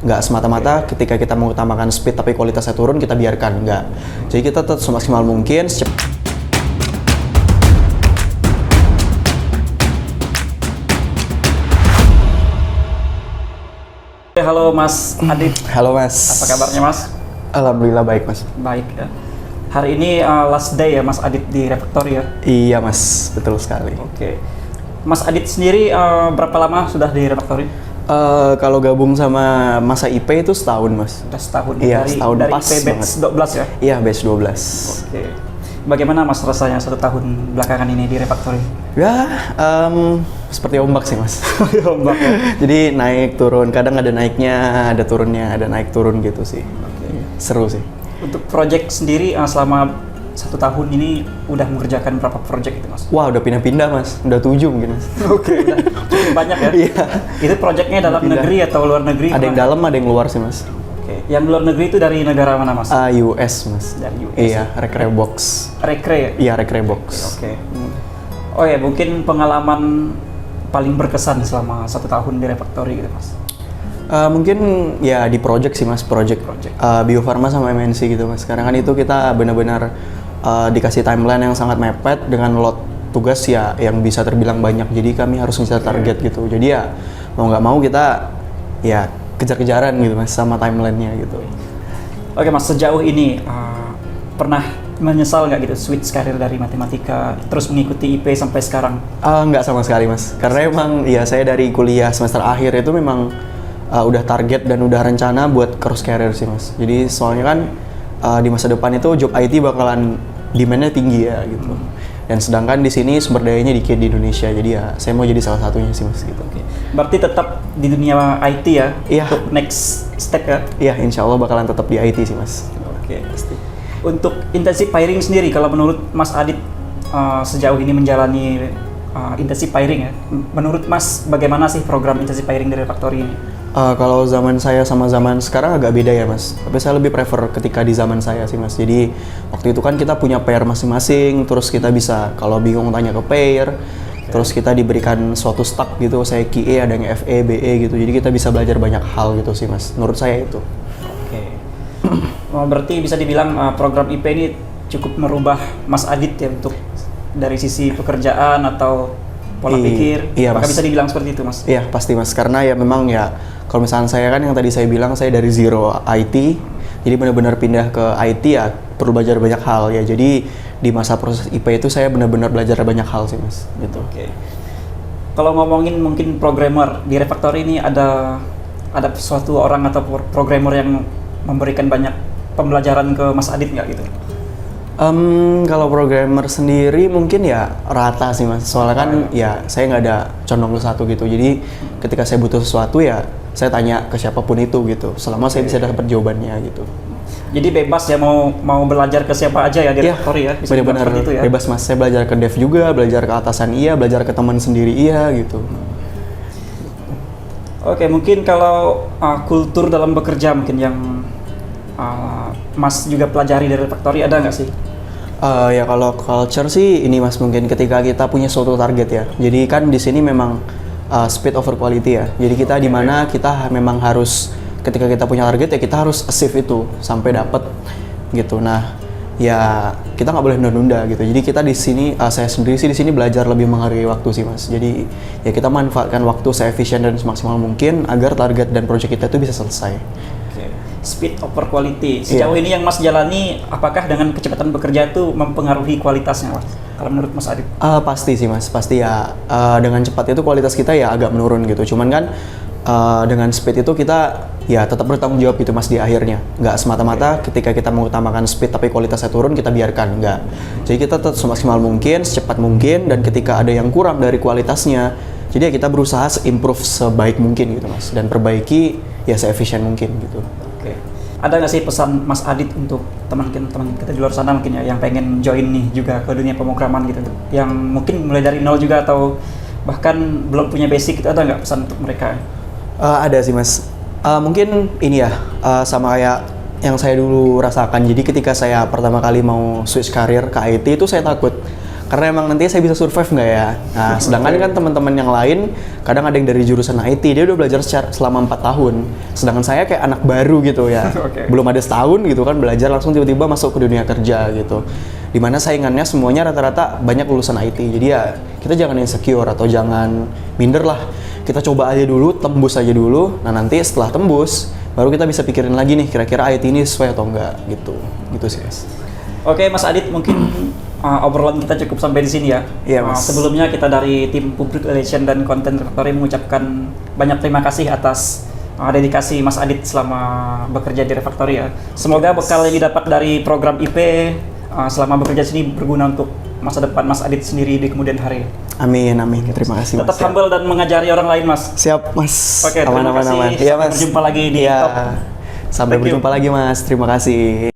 nggak semata-mata ketika kita mengutamakan speed tapi kualitasnya turun kita biarkan, nggak. Jadi kita tetap semaksimal mungkin Halo Mas Adit. Halo Mas. Apa kabarnya Mas? Alhamdulillah baik Mas. Baik ya. Hari ini last day ya Mas Adit di Refactory ya? Iya Mas, betul sekali. Oke. Mas Adit sendiri berapa lama sudah di Refactory? Kalau gabung sama masa IP itu setahun Mas. Sudah setahun. Iya, dari, setahun dari pas IP batch 12 ya? Iya, batch 12. Oke. Bagaimana Mas rasanya 1 tahun belakangan ini di Refactory? Ya, seperti ombak sih Mas. Ombak ya? Jadi naik turun, kadang ada naiknya, ada turunnya, ada naik turun gitu sih. Oke. Seru sih. Untuk project sendiri selama 1 tahun ini udah mengerjakan berapa project itu Mas? Wah, udah pindah-pindah Mas, udah 7 mungkin Mas. Oke, udah cukup banyak ya? Iya. Itu projectnya dalam negeri atau luar negeri? Ada yang dalam, ada yang luar sih Mas. Oke, yang luar negeri itu dari negara mana Mas? US Mas. Dari US. Iya, Recrebox. Recre ya? Iya, Recrebox. Oke. Oh ya, mungkin pengalaman paling berkesan selama 1 tahun di Refactory gitu Mas? Mungkin ya di project sih Mas, project. Bio Farma sama MNC gitu Mas. Sekarang kan itu kita benar-benar dikasih timeline yang sangat mepet dengan load tugas ya yang bisa terbilang banyak. Jadi kami harus ngejar target gitu. Jadi ya mau nggak mau kita ya kejar-kejaran gitu Mas sama timelinenya gitu. Oke Mas, sejauh ini pernah menyesal nggak gitu switch karir dari matematika terus mengikuti IP sampai sekarang? Nggak sama sekali Mas, karena emang ya saya dari kuliah semester akhir itu memang udah target dan udah rencana buat cross career sih Mas. Jadi soalnya kan di masa depan itu job IT bakalan demand-nya tinggi ya gitu. Dan sedangkan di sini sumber dayanya dikit di Indonesia, jadi ya saya mau jadi salah satunya sih Mas gitu. Oke. Berarti tetap di dunia IT ya? Iya. Untuk next step ya? Iya, insya Allah bakalan tetap di IT sih Mas. Oke, pasti. Untuk intensive hiring sendiri, kalau menurut Mas Adit sejauh ini menjalani intensive hiring ya, menurut Mas bagaimana sih program intensive hiring dari Refactory ini? Kalau zaman saya sama zaman sekarang agak beda ya Mas. Tapi saya lebih prefer ketika di zaman saya sih Mas. Jadi waktu itu kan kita punya pair masing-masing, terus kita bisa kalau bingung tanya ke pair, terus kita diberikan suatu stack gitu, saya QA, ada yang FE, BE gitu. Jadi kita bisa belajar banyak hal gitu sih Mas. Menurut saya itu. Oke. Berarti bisa dibilang program IP ini cukup merubah Mas Adit ya untuk dari sisi pekerjaan atau pola pikir. Iya, Apakah Mas. bisa dibilang seperti itu Mas? Iya pasti Mas, karena ya memang ya kalau misalnya saya kan yang tadi saya bilang saya dari zero IT, jadi benar-benar pindah ke IT ya perlu belajar banyak hal ya. Jadi di masa proses IP itu saya benar-benar belajar banyak hal sih Mas. Gitu. Oke. Kalau ngomongin mungkin programmer di Refactory ini ada suatu orang atau programmer yang memberikan banyak pembelajaran ke Mas Adit nggak gitu? Kalau programmer sendiri mungkin ya rata sih Mas. Soalnya kan ya saya nggak ada condong ke satu gitu. Jadi ketika saya butuh sesuatu ya saya tanya ke siapapun itu gitu. Selama saya bisa dapat jawabannya gitu. Jadi bebas ya mau belajar ke siapa aja ya di Refactory ya? Bisa dibilang Benar-benar seperti itu ya? bebas Mas. Saya belajar ke dev juga, belajar ke atasan iya, belajar ke teman sendiri iya gitu. Oke, mungkin kalau kultur dalam bekerja mungkin yang Mas juga pelajari dari Refactory ada nggak sih? Ya kalau culture sih ini Mas, mungkin ketika kita punya suatu target ya. Jadi kan di sini memang speed over quality ya. Jadi kita di mana kita memang harus ketika kita punya target ya kita harus achieve itu sampai dapat gitu. Nah, ya kita nggak boleh nunda-nunda gitu. Jadi kita di sini saya sendiri sih di sini belajar lebih menghargai waktu sih Mas. Jadi ya kita manfaatkan waktu seefisien dan semaksimal mungkin agar target dan proyek kita itu bisa selesai. Speed over quality. Sejauh ini yang Mas jalani, apakah dengan kecepatan bekerja itu mempengaruhi kualitasnya, Mas? Kalau menurut Mas Adit? Pasti sih Mas, pasti ya. Dengan cepat itu kualitas kita ya agak menurun gitu. Cuman kan dengan speed itu kita ya tetap bertanggung jawab gitu Mas di akhirnya. Nggak semata-mata ketika kita mengutamakan speed tapi kualitasnya turun kita biarkan, nggak. Jadi kita tetap semaksimal mungkin, secepat mungkin, dan ketika ada yang kurang dari kualitasnya, jadi ya kita berusaha improve sebaik mungkin gitu Mas, dan perbaiki ya seefisien mungkin gitu. Oke. Ada nggak sih pesan Mas Adit untuk teman-teman kita di luar sana mungkin ya yang pengen join nih juga ke dunia pemrograman gitu, yang mungkin mulai dari nol juga atau bahkan belum punya basic, itu ada nggak pesan untuk mereka? Ada sih Mas. Mungkin ini ya sama kayak yang saya dulu rasakan. Jadi ketika saya pertama kali mau switch karir ke IT itu saya takut karena emang nanti saya bisa survive nggak ya. Nah, sedangkan kan teman-teman yang lain kadang ada yang dari jurusan IT, dia udah belajar selama 4 tahun. Sedangkan saya kayak anak baru gitu ya. Oke. Belum ada setahun gitu kan belajar langsung tiba-tiba masuk ke dunia kerja gitu. Dimana saingannya semuanya rata-rata banyak lulusan IT. Jadi ya kita jangan insecure atau jangan minder lah. Kita coba aja dulu, tembus aja dulu. Nah, nanti setelah tembus baru kita bisa pikirin lagi nih kira-kira IT ini sesuai atau enggak gitu. Gitu sih, Mas. Oke, Mas Adit, mungkin obrolan kita cukup sampai di sini ya. Iya, Mas. Sebelumnya kita dari tim Public Relation dan Content Refactory mengucapkan banyak terima kasih atas dedikasi Mas Adit selama bekerja di Refactory ya. Semoga bekal yang didapat dari program IP selama bekerja di sini berguna untuk masa depan Mas Adit sendiri di kemudian hari. Amin, amin. Terima kasih, Mas. Tetap humble dan mengajari orang lain, Mas. Siap, Mas. Oke, terima kasih. Iya, Mas. Sampai berjumpa lagi di Iya. Top. Sampai Thank you. berjumpa lagi, Mas. Terima kasih.